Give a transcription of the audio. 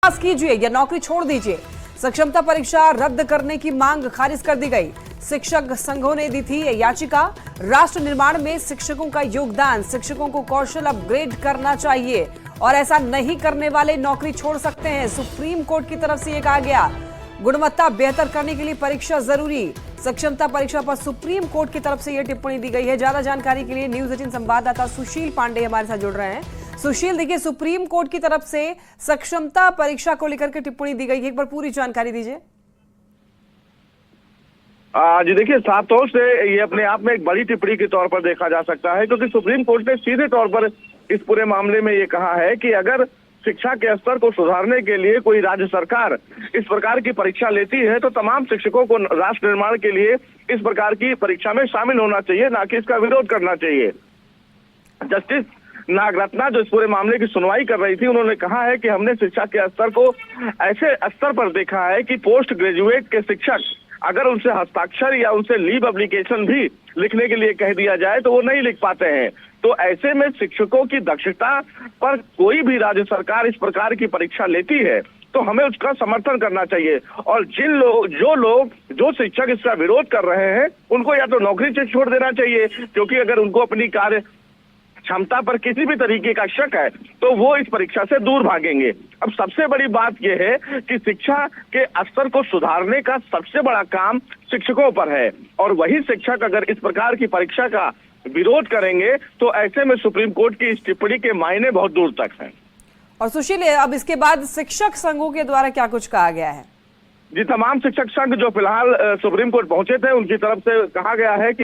पास कीजिए या नौकरी छोड़ दीजिए। सक्षमता परीक्षा रद्द करने की मांग खारिज कर दी गई। शिक्षक संघों ने दी थी याचिका। राष्ट्र निर्माण में शिक्षकों का योगदान, शिक्षकों को कौशल अपग्रेड करना चाहिए और ऐसा नहीं करने वाले नौकरी छोड़ सकते हैं। सुप्रीम कोर्ट की तरफ से यह कहा गया। गुणवत्ता बेहतर करने के लिए परीक्षा जरूरी। सक्षमता परीक्षा पर सुप्रीम कोर्ट की तरफ से यह टिप्पणी दी गई है। ज्यादा जानकारी के लिए न्यूज 18 संवाददाता सुशील पांडे हमारे साथ जुड़ रहे हैं। सुशील, देखिए, सुप्रीम कोर्ट की तरफ से सक्षमता परीक्षा को लेकर के टिप्पणी दी गई है, एक बार पूरी जानकारी दीजिए। जी देखिए, साफ तौर से ये अपने आप में एक बड़ी टिप्पणी के तौर पर देखा जा सकता है, क्योंकि सुप्रीम कोर्ट ने सीधे तौर पर इस पूरे मामले में ये कहा है कि अगर शिक्षा के स्तर को सुधारने के लिए कोई राज्य सरकार इस प्रकार की परीक्षा लेती है तो तमाम शिक्षकों को राष्ट्र निर्माण के लिए इस प्रकार की परीक्षा में शामिल होना चाहिए, ना कि इसका विरोध करना चाहिए। जस्टिस नागरत्ना जो इस पूरे मामले की सुनवाई कर रही थी, उन्होंने कहा है कि हमने शिक्षा के स्तर को ऐसे स्तर पर देखा है कि पोस्ट ग्रेजुएट के शिक्षक अगर उनसे हस्ताक्षर या उनसे लीव एप्लीकेशन भी लिखने के लिए कह दिया जाए तो वो नहीं लिख पाते हैं। तो ऐसे में शिक्षकों की दक्षता पर कोई भी राज्य सरकार इस प्रकार की परीक्षा लेती है तो हमें उसका समर्थन करना चाहिए। और जो शिक्षक इसका विरोध कर रहे हैं उनको या तो नौकरी से छोड़ देना चाहिए, क्योंकि अगर उनको अपनी कार्य क्षमता पर किसी भी तरीके का शक है तो वो इस परीक्षा से दूर भागेंगे। अब सबसे बड़ी बात यह है कि शिक्षा के स्तर को सुधारने का सबसे बड़ा काम शिक्षकों पर है, और वही शिक्षक अगर इस प्रकार की परीक्षा का विरोध करेंगे तो ऐसे में सुप्रीम कोर्ट की इस टिप्पणी के मायने बहुत दूर तक हैं। और सुशील, अब इसके बाद शिक्षक संघों के द्वारा क्या कुछ कहा गया है? जी, तमाम शिक्षक संघ जो फिलहाल सुप्रीम कोर्ट पहुंचे थे उनकी तरफ से कहा गया है कि